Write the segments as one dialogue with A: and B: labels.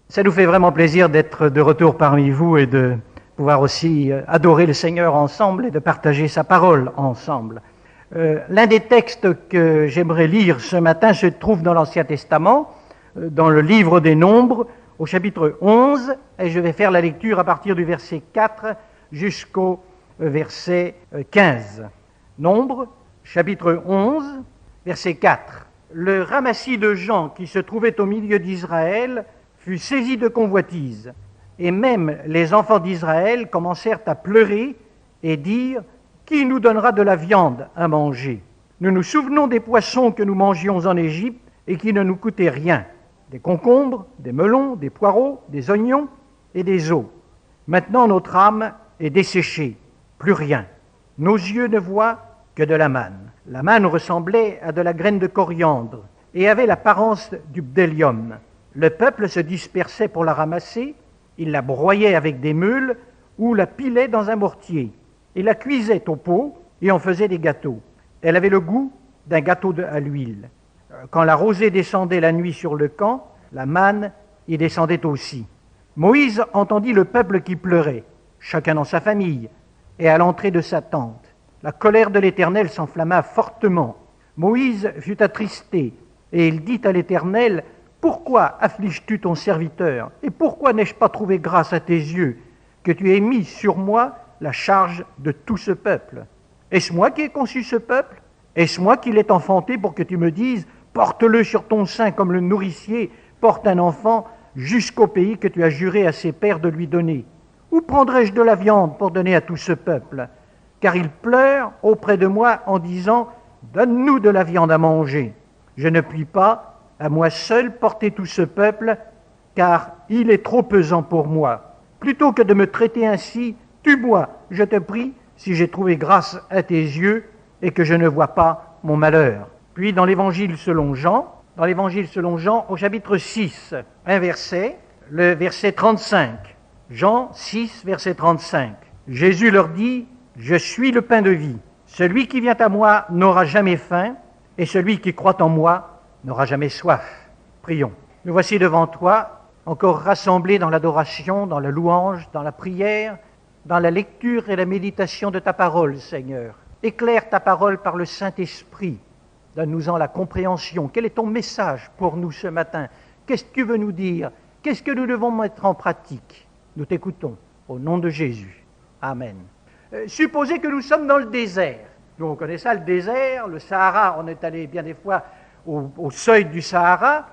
A: Ça nous fait vraiment plaisir d'être de retour parmi vous et de pouvoir aussi adorer le Seigneur ensemble et de partager sa parole ensemble. L'un des textes que j'aimerais lire ce matin se trouve dans l'Ancien Testament, dans le livre des Nombres, au chapitre 11, et je vais faire la lecture à partir du verset 4 jusqu'au verset 15. Nombres, chapitre 11, verset 4. Le ramassis de gens qui se trouvait au milieu d'Israël fut saisi de convoitise, et même les enfants d'Israël commencèrent à pleurer et dire « Qui nous donnera de la viande à manger ? Nous nous souvenons des poissons que nous mangions en Égypte et qui ne nous coûtaient rien, des concombres, des melons, des poireaux, des oignons et des os. Maintenant notre âme est desséchée, plus rien. Nos yeux ne voient que de la manne. La manne ressemblait à de la graine de coriandre et avait l'apparence du bdellium. Le peuple se dispersait pour la ramasser, il la broyait avec des meules ou la pilait dans un mortier. Il la cuisait au pot et en faisait des gâteaux. Elle avait le goût d'un gâteau à l'huile. Quand la rosée descendait la nuit sur le camp, la manne y descendait aussi. Moïse entendit le peuple qui pleurait, chacun dans sa famille, et à l'entrée de sa tente. La colère de l'Éternel s'enflamma fortement. Moïse fut attristé, et il dit à l'Éternel, « Pourquoi affliges-tu ton serviteur, et pourquoi n'ai-je pas trouvé grâce à tes yeux, que tu aies mis sur moi la charge de tout ce peuple? Est-ce moi qui ai conçu ce peuple? Est-ce moi qui l'ai enfanté pour que tu me dises, porte-le sur ton sein comme le nourricier porte un enfant jusqu'au pays que tu as juré à ses pères de lui donner? Où prendrai-je de la viande pour donner à tout ce peuple? Car ils pleurent auprès de moi en disant, donne-nous de la viande à manger. Je ne puis pas, à moi seul, porter tout ce peuple, car il est trop pesant pour moi. Plutôt que de me traiter ainsi, tue-moi, je te prie, si j'ai trouvé grâce à tes yeux et que je ne vois pas mon malheur. » Puis dans l'Évangile selon Jean, au chapitre 6, un verset, le verset 35. Jean 6, verset 35. Jésus leur dit, « Je suis le pain de vie. Celui qui vient à moi n'aura jamais faim, et celui qui croit en moi n'aura jamais soif. » Prions. Nous voici devant toi, encore rassemblés dans l'adoration, dans la louange, dans la prière, dans la lecture et la méditation de ta parole, Seigneur. Éclaire ta parole par le Saint-Esprit. Donne-nous-en la compréhension. Quel est ton message pour nous ce matin? Qu'est-ce que tu veux nous dire? Qu'est-ce que nous devons mettre en pratique? Nous t'écoutons, au nom de Jésus. Amen. Supposez que nous sommes dans le désert. Nous, on connaît ça, le désert, le Sahara. On est allé bien des fois au seuil du Sahara.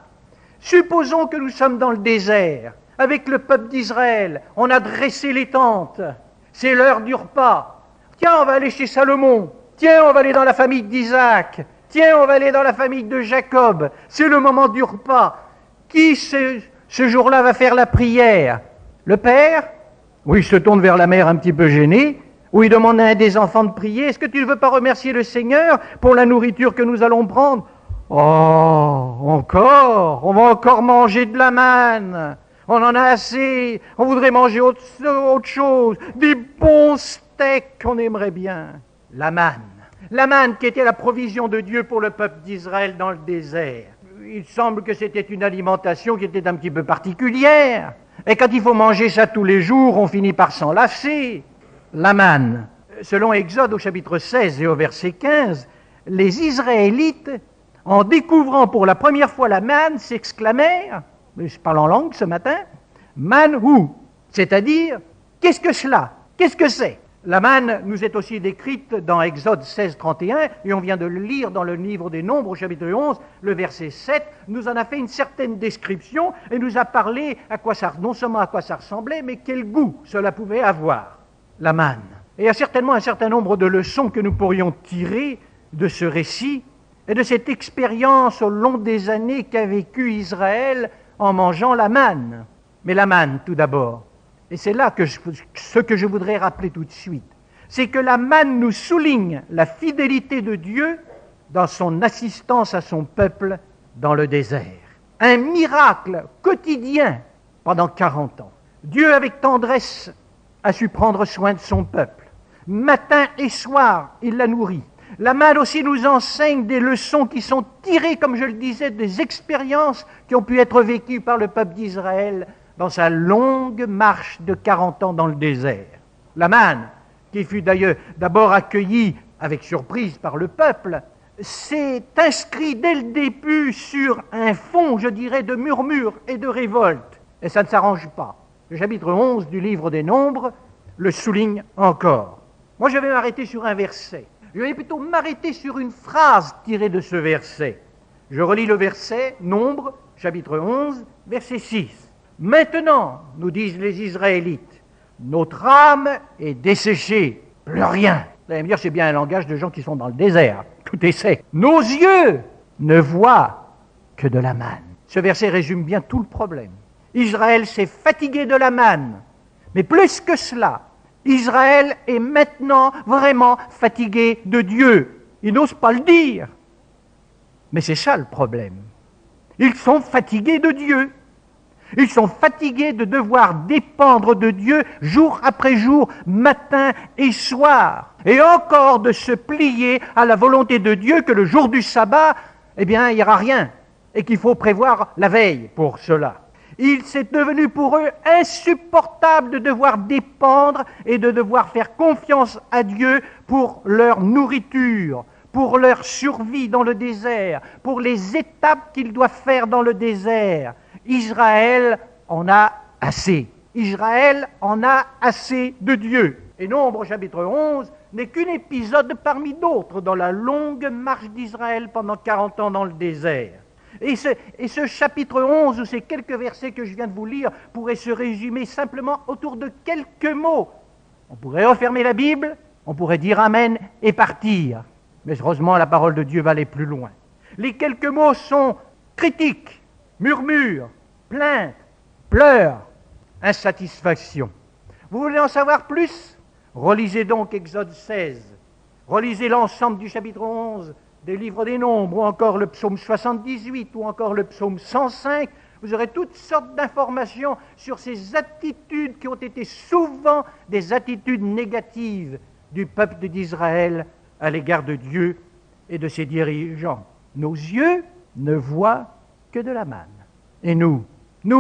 A: Supposons que nous sommes dans le désert, avec le peuple d'Israël. On a dressé les tentes. C'est l'heure du repas. Tiens, on va aller chez Salomon. Tiens, on va aller dans la famille d'Isaac. Tiens, on va aller dans la famille de Jacob. C'est le moment du repas. Qui, ce jour-là, va faire la prière? Le père? Oui, il se tourne vers la mère un petit peu gêné. Ou il demande à un des enfants de prier. Est-ce que tu ne veux pas remercier le Seigneur pour la nourriture que nous allons prendre? Oh, encore? On va encore manger de la manne. On en a assez. On voudrait manger autre chose. Des bons steaks qu'on aimerait bien. La manne. La manne qui était la provision de Dieu pour le peuple d'Israël dans le désert. Il semble que c'était une alimentation qui était un petit peu particulière. Et quand il faut manger ça tous les jours, on finit par s'en lasser. La manne. Selon Exode au chapitre 16 et au verset 15, les Israélites, en découvrant pour la première fois la manne, s'exclamèrent, je parle en langue ce matin, « Man who ?» C'est-à-dire, qu'est-ce que cela? Qu'est-ce que c'est? La manne nous est aussi décrite dans Exode 16, 31, et on vient de le lire dans le livre des Nombres au chapitre 11, le verset 7, nous en a fait une certaine description et nous a parlé non seulement à quoi ça ressemblait, mais quel goût cela pouvait avoir, la manne. Et il y a certainement un certain nombre de leçons que nous pourrions tirer de ce récit et de cette expérience au long des années qu'a vécu Israël en mangeant la manne. Mais la manne, tout d'abord. Et c'est là ce que je voudrais rappeler tout de suite. C'est que la manne nous souligne la fidélité de Dieu dans son assistance à son peuple dans le désert. Un miracle quotidien pendant 40 ans. Dieu, avec tendresse, a su prendre soin de son peuple. Matin et soir, il l'a nourri. La manne aussi nous enseigne des leçons qui sont tirées, comme je le disais, des expériences qui ont pu être vécues par le peuple d'Israël dans sa longue marche de 40 ans dans le désert. La manne, qui fut d'ailleurs d'abord accueillie avec surprise par le peuple, s'est inscrit dès le début sur un fond, je dirais, de murmures et de révolte. Et ça ne s'arrange pas. Le chapitre 11 du livre des Nombres le souligne encore. Moi, je vais m'arrêter sur un verset. Je vais plutôt m'arrêter sur une phrase tirée de ce verset. Je relis le verset, Nombres, chapitre 11, verset 6. « Maintenant, nous disent les Israélites, notre âme est desséchée, plus rien. » Vous allez me dire, c'est bien un langage de gens qui sont dans le désert. Tout est sec. « Nos yeux ne voient que de la manne. » Ce verset résume bien tout le problème. Israël s'est fatigué de la manne. Mais plus que cela, Israël est maintenant vraiment fatigué de Dieu. Il n'ose pas le dire. Mais c'est ça le problème. Ils sont fatigués de Dieu. Ils sont fatigués de devoir dépendre de Dieu jour après jour, matin et soir. Et encore de se plier à la volonté de Dieu que le jour du sabbat, eh bien, il n'y aura rien. Et qu'il faut prévoir la veille pour cela. Il s'est devenu pour eux insupportable de devoir dépendre et de devoir faire confiance à Dieu pour leur nourriture, pour leur survie dans le désert, pour les étapes qu'ils doivent faire dans le désert. Israël en a assez. Israël en a assez de Dieu. Et Nombres chapitre 11 n'est qu'un épisode parmi d'autres dans la longue marche d'Israël pendant 40 ans dans le désert. Et ce chapitre 11, ou ces quelques versets que je viens de vous lire, pourraient se résumer simplement autour de quelques mots. On pourrait refermer la Bible, on pourrait dire Amen et partir. Mais heureusement, la parole de Dieu va aller plus loin. Les quelques mots sont critiques, murmures, plaintes, pleurs, insatisfaction. Vous voulez en savoir plus? Relisez donc Exode 16. Relisez l'ensemble du chapitre 11 des livres des Nombres, ou encore le psaume 78, ou encore le psaume 105. Vous aurez toutes sortes d'informations sur ces attitudes qui ont été souvent des attitudes négatives du peuple d'Israël à l'égard de Dieu et de ses dirigeants. Nos yeux ne voient que de la manne. Et nous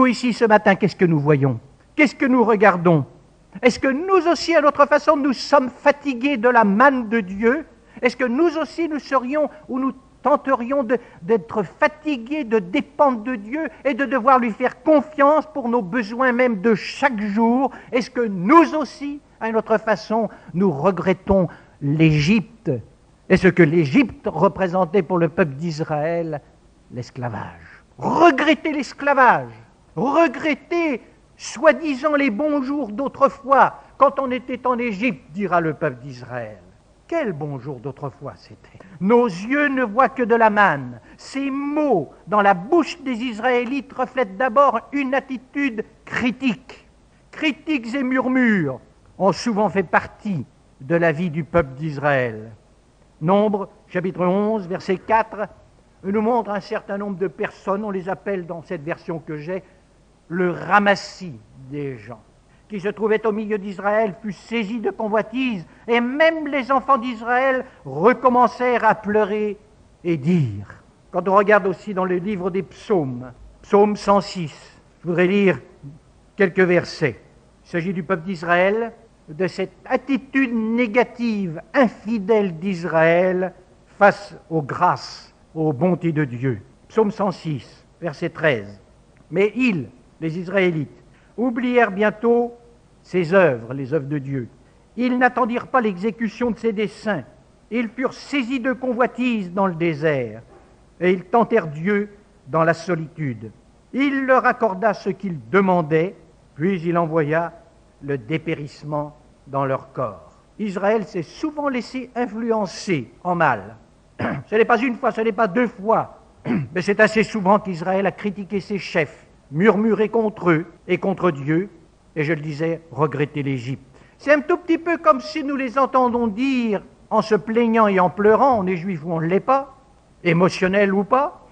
A: ici ce matin, qu'est-ce que nous voyons? Qu'est-ce que nous regardons? Est-ce que nous aussi, à notre façon, nous sommes fatigués de la manne de Dieu? Est-ce que nous aussi, nous serions ou nous tenterions d'être fatigués de dépendre de Dieu et de devoir lui faire confiance pour nos besoins même de chaque jour? Est-ce que nous aussi, à notre façon, nous regrettons l'Égypte et ce que l'Égypte représentait pour le peuple d'Israël? L'esclavage. Regretter l'esclavage. Regretter, soi-disant, les bons jours d'autrefois, quand on était en Égypte, dira le peuple d'Israël. Quel bon jour d'autrefois c'était. Nos yeux ne voient que de la manne. Ces mots dans la bouche des Israélites reflètent d'abord une attitude critique. Critiques et murmures ont souvent fait partie de la vie du peuple d'Israël. Nombres, chapitre 11, verset 4, nous montre un certain nombre de personnes, on les appelle dans cette version que j'ai, le ramassis des gens, qui se trouvait au milieu d'Israël, fut saisi de convoitise, et même les enfants d'Israël recommencèrent à pleurer et dire. Quand on regarde aussi dans le livre des psaumes, psaume 106, je voudrais lire quelques versets. Il s'agit du peuple d'Israël, de cette attitude négative, infidèle d'Israël face aux grâces, aux bontés de Dieu. Psaume 106, verset 13. Mais ils, les Israélites, oublièrent bientôt ses œuvres, les œuvres de Dieu. Ils n'attendirent pas l'exécution de ses desseins. Ils furent saisis de convoitise dans le désert, et ils tentèrent Dieu dans la solitude. Il leur accorda ce qu'ils demandaient, puis il envoya le dépérissement dans leur corps. Israël s'est souvent laissé influencer en mal. Ce n'est pas une fois, ce n'est pas deux fois, mais c'est assez souvent qu'Israël a critiqué ses chefs, murmuré contre eux et contre Dieu, et je le disais, regretté l'Égypte. C'est un tout petit peu comme si nous les entendons dire, en se plaignant et en pleurant, on est juif ou on ne l'est pas, émotionnel ou pas,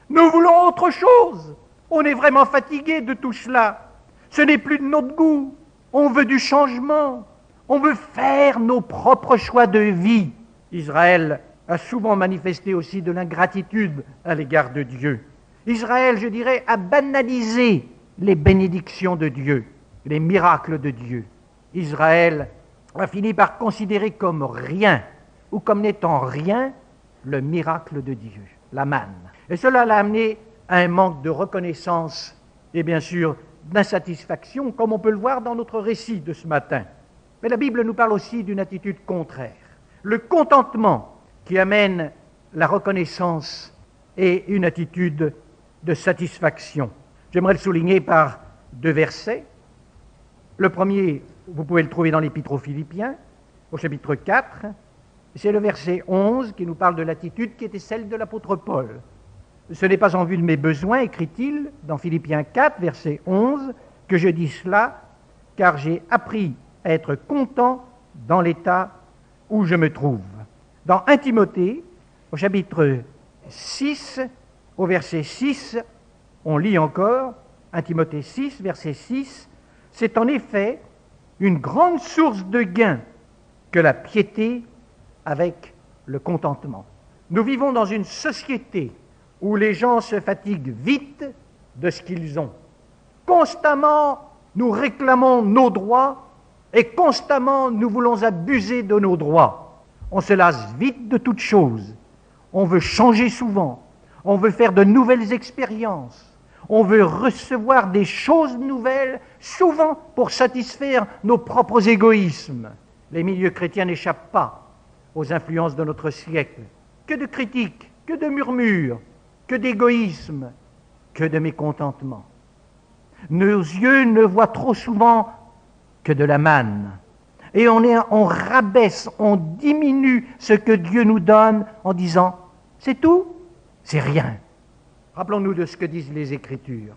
A: nous voulons autre chose, on est vraiment fatigué de tout cela, ce n'est plus de notre goût, on veut du changement, on veut faire nos propres choix de vie. Israël a souvent manifesté aussi de l'ingratitude à l'égard de Dieu. Israël, je dirais, a banalisé les bénédictions de Dieu, les miracles de Dieu. Israël a fini par considérer comme rien, ou comme n'étant rien, le miracle de Dieu, la manne. Et cela l'a amené à un manque de reconnaissance et bien sûr d'insatisfaction, comme on peut le voir dans notre récit de ce matin. Mais la Bible nous parle aussi d'une attitude contraire, le contentement qui amène la reconnaissance et une attitude de satisfaction. J'aimerais le souligner par 2 versets. Le premier, vous pouvez le trouver dans l'Épître aux Philippiens, au chapitre 4. C'est le verset 11 qui nous parle de l'attitude qui était celle de l'apôtre Paul. Ce n'est pas en vue de mes besoins, écrit-il dans Philippiens 4, verset 11, que je dis cela, car j'ai appris à être content dans l'état où je me trouve. Dans 1 Timothée, au chapitre 6, au verset 6, on lit encore, 1 Timothée 6, verset 6, « C'est en effet une grande source de gain que la piété avec le contentement. » Nous vivons dans une société où les gens se fatiguent vite de ce qu'ils ont. Constamment, nous réclamons nos droits et constamment, nous voulons abuser de nos droits. On se lasse vite de toutes choses. On veut changer souvent. On veut faire de nouvelles expériences. On veut recevoir des choses nouvelles, souvent pour satisfaire nos propres égoïsmes. Les milieux chrétiens n'échappent pas aux influences de notre siècle. Que de critiques, que de murmures, que d'égoïsme, que de mécontentement. Nos yeux ne voient trop souvent que de la manne. Et on rabaisse, on diminue ce que Dieu nous donne en disant « c'est tout, c'est rien ». Rappelons-nous de ce que disent les Écritures.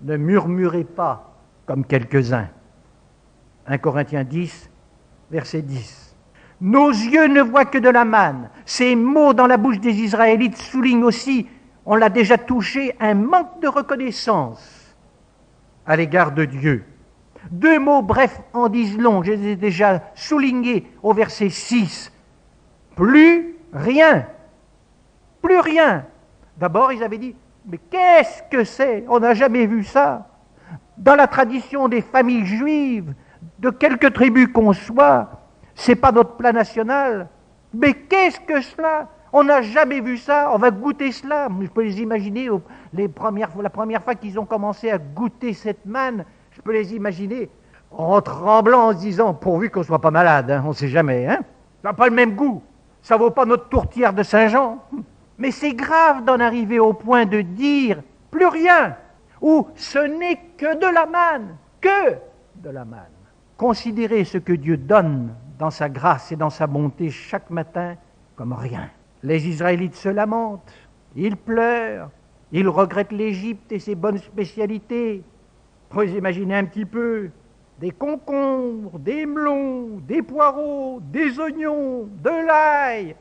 A: Ne murmurez pas comme quelques-uns. 1 Corinthiens 10, verset 10. Nos yeux ne voient que de la manne. Ces mots dans la bouche des Israélites soulignent aussi, on l'a déjà touché, un manque de reconnaissance à l'égard de Dieu. 2 mots brefs en disent long, je les ai déjà soulignés au verset 6. Plus rien. Plus rien. D'abord, ils avaient dit, mais qu'est-ce que c'est? On n'a jamais vu ça. Dans la tradition des familles juives, de quelque tribu qu'on soit, c'est pas notre plat national. Mais qu'est-ce que cela? On n'a jamais vu ça, on va goûter cela. Je peux les imaginer, la première fois qu'ils ont commencé à goûter cette manne, je peux les imaginer en tremblant, en se disant, pourvu qu'on ne soit pas malade, hein, on ne sait jamais. Hein, ça n'a pas le même goût, ça ne vaut pas notre tourtière de Saint-Jean. Mais c'est grave d'en arriver au point de dire, plus rien, ou ce n'est que de la manne, que de la manne. Considérez ce que Dieu donne dans sa grâce et dans sa bonté chaque matin comme rien. Les Israélites se lamentent, ils pleurent, ils regrettent l'Égypte et ses bonnes spécialités. Vous imaginez un petit peu, des concombres, des melons, des poireaux, des oignons, de l'ail.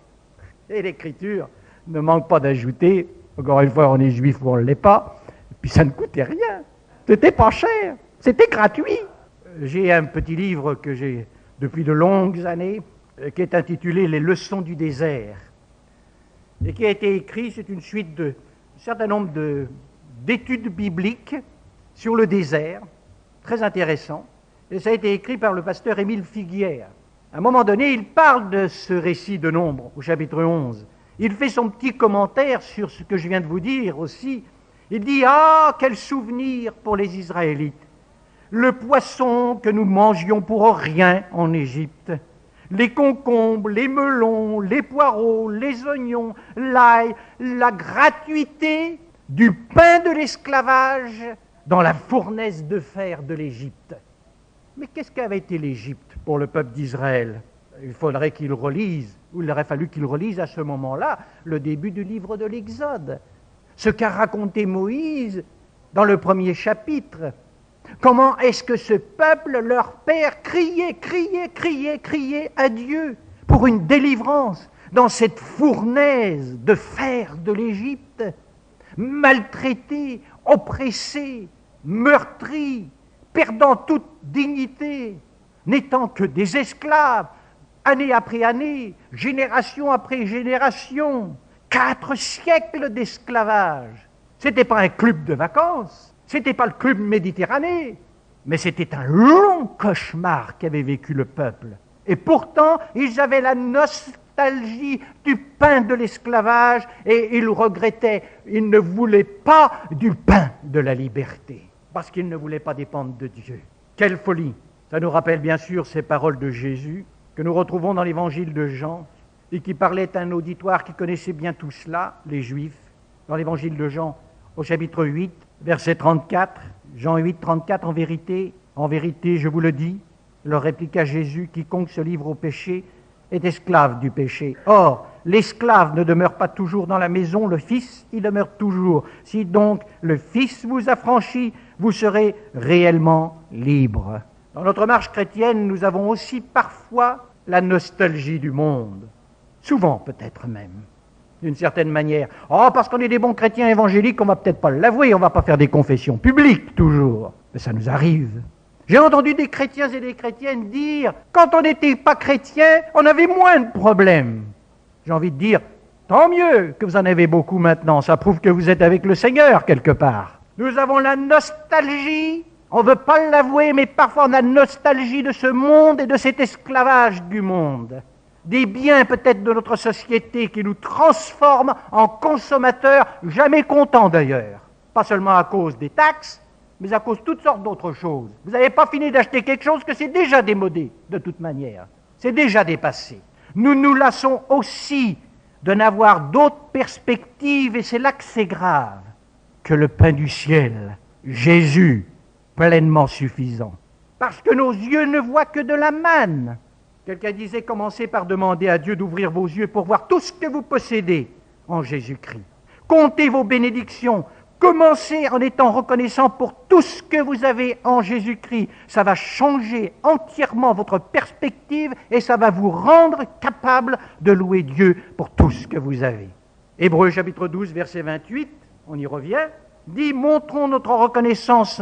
A: Et l'Écriture ne manque pas d'ajouter, encore une fois on est juif ou on ne l'est pas, et puis ça ne coûtait rien, c'était pas cher, c'était gratuit. J'ai un petit livre que j'ai depuis de longues années, qui est intitulé « Les leçons du désert ». Et qui a été écrit, c'est une suite de un certain nombre d'études bibliques sur le désert, très intéressant. Et ça a été écrit par le pasteur Émile Figuière. À un moment donné, il parle de ce récit de Nombres, au chapitre 11. Il fait son petit commentaire sur ce que je viens de vous dire aussi. Il dit « Ah, quel souvenir pour les Israélites! Le poisson que nous mangions pour rien en Égypte, les concombres, les melons, les poireaux, les oignons, l'ail, la gratuité du pain de l'esclavage dans la fournaise de fer de l'Égypte. » Mais qu'est-ce qu'avait été l'Égypte pour le peuple d'Israël? Il faudrait qu'il relise, ou il aurait fallu qu'il relise à ce moment-là le début du livre de l'Exode. Ce qu'a raconté Moïse dans le premier chapitre. Comment est-ce que ce peuple, leur père, criait à Dieu pour une délivrance dans cette fournaise de fer de l'Égypte, maltraités, oppressés, meurtris, perdant toute dignité, n'étant que des esclaves, année après année, génération après génération, 4 siècles d'esclavage. Ce n'était pas un club de vacances, Ce n'était pas le club Méditerranée, mais c'était un long cauchemar qu'avait vécu le peuple. Et pourtant, ils avaient la nostalgie du pain de l'esclavage et ils regrettaient, ils ne voulaient pas du pain de la liberté, parce qu'ils ne voulaient pas dépendre de Dieu. Quelle folie! Ça nous rappelle bien sûr ces paroles de Jésus que nous retrouvons dans l'évangile de Jean et qui parlait à un auditoire qui connaissait bien tout cela, les Juifs, dans l'évangile de Jean au chapitre 8, verset 34, Jean 8, 34, en vérité, je vous le dis, leur répliqua Jésus, quiconque se livre au péché est esclave du péché. Or, l'esclave ne demeure pas toujours dans la maison, le Fils y demeure toujours. Si donc le Fils vous affranchit, vous serez réellement libre. Dans notre marche chrétienne, nous avons aussi parfois la nostalgie du monde. Souvent peut-être même, d'une certaine manière. Oh, parce qu'on est des bons chrétiens évangéliques, on ne va peut-être pas l'avouer, on ne va pas faire des confessions publiques toujours. Mais ça nous arrive. J'ai entendu des chrétiens et des chrétiennes dire, quand on n'était pas chrétien, on avait moins de problèmes. J'ai envie de dire, tant mieux que vous en avez beaucoup maintenant, ça prouve que vous êtes avec le Seigneur quelque part. Nous avons la nostalgie, on ne veut pas l'avouer, mais parfois on a la nostalgie de ce monde et de cet esclavage du monde. Des biens peut-être de notre société qui nous transforment en consommateurs, jamais contents d'ailleurs. Pas seulement à cause des taxes, mais à cause de toutes sortes d'autres choses. Vous n'avez pas fini d'acheter quelque chose que c'est déjà démodé, de toute manière. C'est déjà dépassé. Nous nous lassons aussi de n'avoir d'autres perspectives, et c'est là que c'est grave, que le pain du ciel, Jésus, pleinement suffisant. Parce que nos yeux ne voient que de la manne. Quelqu'un disait, commencez par demander à Dieu d'ouvrir vos yeux pour voir tout ce que vous possédez en Jésus-Christ. Comptez vos bénédictions. Commencez en étant reconnaissant pour tout ce que vous avez en Jésus-Christ. Ça va changer entièrement votre perspective et ça va vous rendre capable de louer Dieu pour tout ce que vous avez. Hébreux chapitre 12, verset 28, on y revient, dit « Montrons notre reconnaissance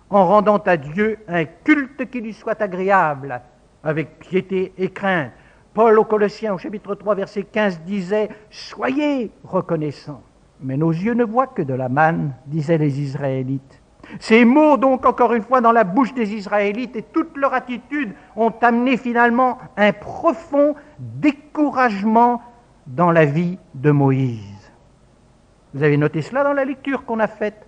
A: en rendant à Dieu un culte qui lui soit agréable, avec piété et crainte. » Paul aux Colossiens, au chapitre 3, verset 15, disait « Soyez reconnaissants. » Mais nos yeux ne voient que de la manne, disaient les Israélites. Ces mots, donc, encore une fois, dans la bouche des Israélites et toute leur attitude ont amené finalement un profond découragement dans la vie de Moïse. Vous avez noté cela dans la lecture qu'on a faite.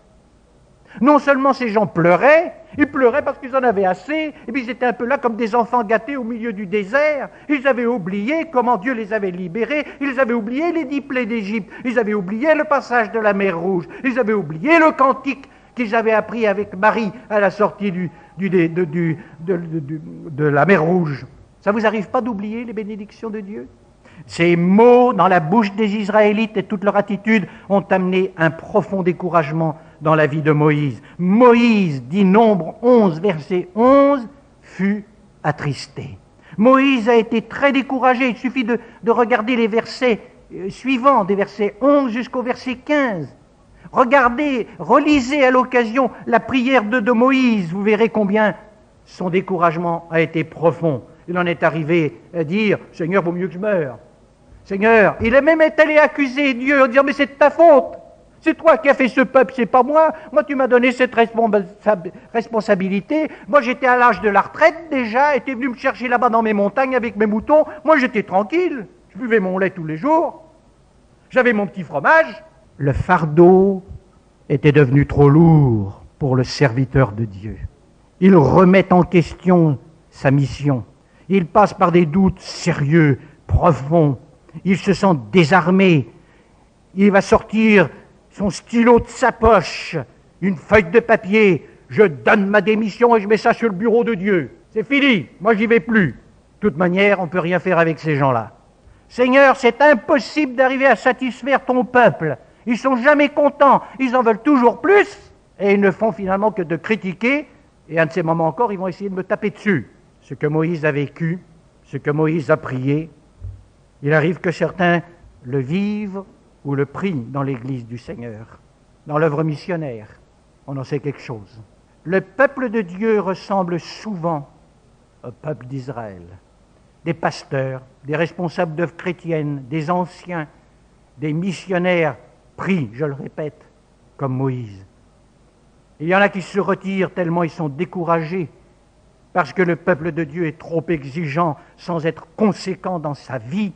A: Non seulement ces gens pleuraient, ils pleuraient parce qu'ils en avaient assez, et puis ils étaient un peu là comme des enfants gâtés au milieu du désert. Ils avaient oublié comment Dieu les avait libérés, ils avaient oublié les 10 plaies d'Égypte, ils avaient oublié le passage de la mer Rouge, ils avaient oublié le cantique qu'ils avaient appris avec Marie à la sortie de la mer Rouge. Ça vous arrive pas d'oublier les bénédictions de Dieu ? Ces mots dans la bouche des Israélites et toute leur attitude ont amené un profond découragement dans la vie de Moïse. Moïse, dit Nombre 11, verset 11, fut attristé. Moïse a été très découragé. Il suffit de regarder les versets suivants, des versets 11 jusqu'au verset 15. Regardez, relisez à l'occasion la prière de Moïse. Vous verrez combien son découragement a été profond. Il en est arrivé à dire « Seigneur, vaut mieux que je meure. » Seigneur, il est même allé accuser Dieu en disant « Mais c'est de ta faute. C'est toi qui as fait ce peuple, c'est pas moi. Moi, tu m'as donné cette responsabilité. Moi, j'étais à l'âge de la retraite déjà, et tu es venu me chercher là-bas dans mes montagnes avec mes moutons. Moi, j'étais tranquille. Je buvais mon lait tous les jours. J'avais mon petit fromage. » Le fardeau était devenu trop lourd pour le serviteur de Dieu. Il remet en question sa mission. Il passe par des doutes sérieux, profonds. Il se sent désarmé. Il va sortir son stylo de sa poche, une feuille de papier. Je donne ma démission et je mets ça sur le bureau de Dieu. C'est fini, moi j'y vais plus. De toute manière, on ne peut rien faire avec ces gens-là. Seigneur, c'est impossible d'arriver à satisfaire ton peuple. Ils ne sont jamais contents, ils en veulent toujours plus, et ils ne font finalement que de critiquer, et à un de ces moments encore, ils vont essayer de me taper dessus. Ce que Moïse a vécu, ce que Moïse a prié, il arrive que certains le vivent ou le prient dans l'Église du Seigneur, dans l'œuvre missionnaire. On en sait quelque chose. Le peuple de Dieu ressemble souvent au peuple d'Israël. Des pasteurs, des responsables d'œuvres chrétiennes, des anciens, des missionnaires prient, je le répète, comme Moïse. Il y en a qui se retirent tellement ils sont découragés, parce que le peuple de Dieu est trop exigeant sans être conséquent dans sa vie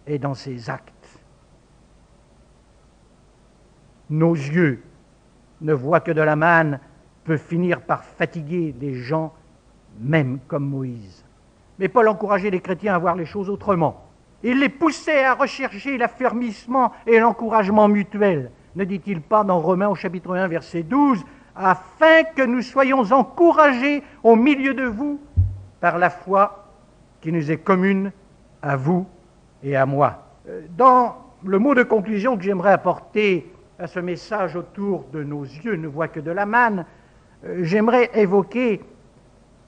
A: et dans ses actes. Nos yeux ne voient que de la manne peut finir par fatiguer les gens, même comme Moïse. Mais Paul encourageait les chrétiens à voir les choses autrement. Il les poussait à rechercher l'affermissement et l'encouragement mutuel. Ne dit-il pas dans Romains au chapitre 1, verset 12, « Afin que nous soyons encouragés au milieu de vous par la foi qui nous est commune à vous et à moi. » Dans le mot de conclusion que j'aimerais apporter à ce message autour de nos yeux ne voient que de la manne, j'aimerais évoquer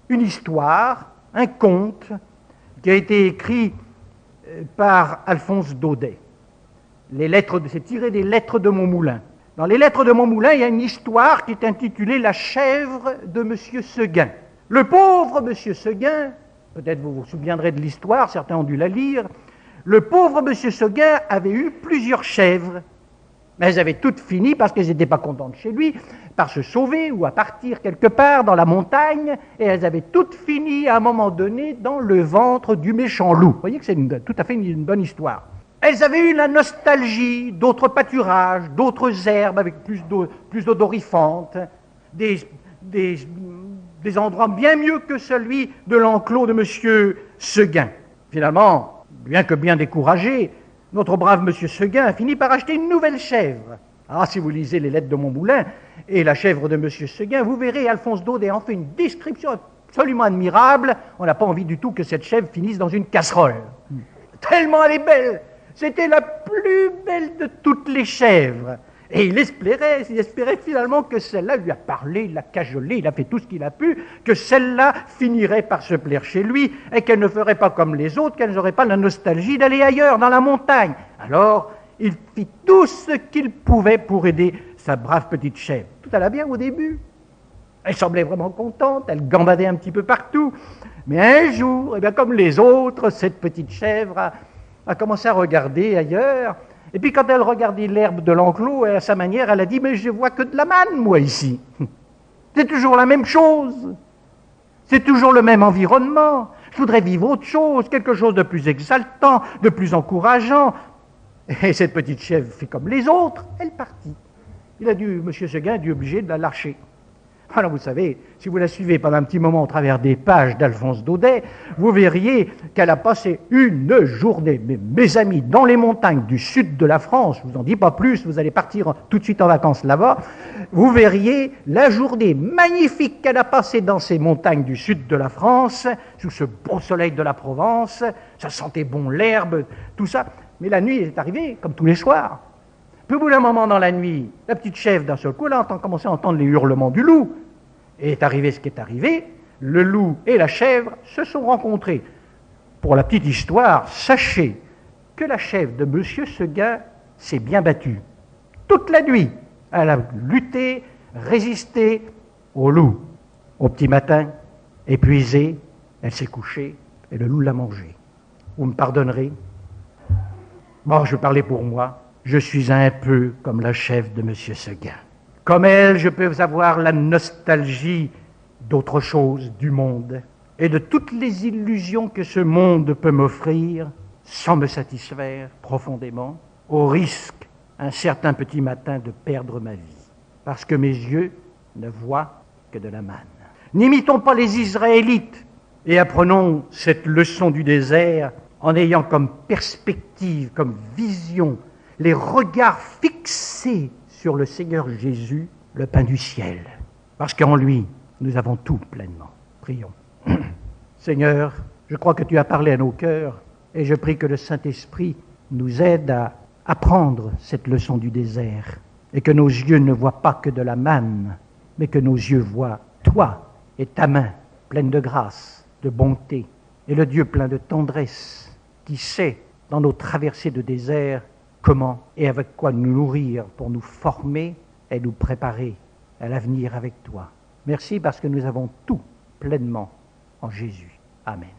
A: une histoire, un conte qui a été écrit par Alphonse Daudet. C'est tiré des Lettres de Montmoulin. Dans les Lettres de Montmoulin, il y a une histoire qui est intitulée « La chèvre de M. Seguin ». Le pauvre M. Seguin, peut-être vous vous souviendrez de l'histoire, certains ont dû la lire, le pauvre M. Seguin avait eu plusieurs chèvres, mais elles avaient toutes fini, parce qu'elles n'étaient pas contentes chez lui, par se sauver ou à partir quelque part dans la montagne, et elles avaient toutes fini à un moment donné dans le ventre du méchant loup. Vous voyez que c'est tout à fait une bonne histoire. Elles avaient eu la nostalgie d'autres pâturages, d'autres herbes avec plus odorifantes, des endroits bien mieux que celui de l'enclos de M. Seguin. Finalement, bien que bien découragé, notre brave M. Seguin a fini par acheter une nouvelle chèvre. Ah, si vous lisez les Lettres de Montmoulin et la chèvre de M. Seguin, vous verrez, Alphonse Daudet en fait une description absolument admirable. On n'a pas envie du tout que cette chèvre finisse dans une casserole. Tellement elle est belle. C'était la plus belle de toutes les chèvres. Et il espérait finalement que celle-là lui a parlé, il l'a cajolé, il a fait tout ce qu'il a pu, que celle-là finirait par se plaire chez lui et qu'elle ne ferait pas comme les autres, qu'elle n'aurait pas la nostalgie d'aller ailleurs, dans la montagne. Alors, il fit tout ce qu'il pouvait pour aider sa brave petite chèvre. Tout allait bien au début. Elle semblait vraiment contente, elle gambadait un petit peu partout. Mais un jour, eh bien, comme les autres, cette petite chèvre a commencé à regarder ailleurs. Et puis quand elle regardait l'herbe de l'enclos, à sa manière, elle a dit « Mais je vois que de la manne, moi, ici. C'est toujours la même chose. C'est toujours le même environnement. Je voudrais vivre autre chose, quelque chose de plus exaltant, de plus encourageant. » Et cette petite chèvre fait comme les autres, elle partit. M. Seguin a dû obligé de la lâcher. Alors vous savez, si vous la suivez pendant un petit moment au travers des pages d'Alphonse Daudet, vous verriez qu'elle a passé une journée, mes amis, dans les montagnes du sud de la France, je ne vous en dis pas plus, vous allez partir tout de suite en vacances là-bas, vous verriez la journée magnifique qu'elle a passée dans ces montagnes du sud de la France, sous ce beau soleil de la Provence, ça sentait bon l'herbe, tout ça, mais la nuit est arrivée, comme tous les soirs. Puis au bout d'un moment dans la nuit, la petite chèvre d'un seul coup, elle a commencé à entendre les hurlements du loup. Et est arrivé ce qui est arrivé, le loup et la chèvre se sont rencontrés. Pour la petite histoire, sachez que la chèvre de M. Seguin s'est bien battue. Toute la nuit, elle a lutté, résisté au loup. Au petit matin, épuisée, elle s'est couchée et le loup l'a mangée. Vous me pardonnerez? Bon, je parlais pour moi. Je suis un peu comme la chèvre de M. Seguin. Comme elle, je peux avoir la nostalgie d'autre chose, du monde, et de toutes les illusions que ce monde peut m'offrir, sans me satisfaire profondément, au risque, un certain petit matin, de perdre ma vie, parce que mes yeux ne voient que de la manne. N'imitons pas les Israélites, et apprenons cette leçon du désert en ayant comme perspective, comme vision, les regards fixés sur le Seigneur Jésus, le pain du ciel. Parce qu'en lui, nous avons tout pleinement. Prions. Seigneur, je crois que tu as parlé à nos cœurs et je prie que le Saint-Esprit nous aide à apprendre cette leçon du désert et que nos yeux ne voient pas que de la manne, mais que nos yeux voient toi et ta main pleine de grâce, de bonté et le Dieu plein de tendresse qui sait, dans nos traversées de désert, comment et avec quoi nous nourrir pour nous former et nous préparer à l'avenir avec toi. Merci parce que nous avons tout pleinement en Jésus. Amen.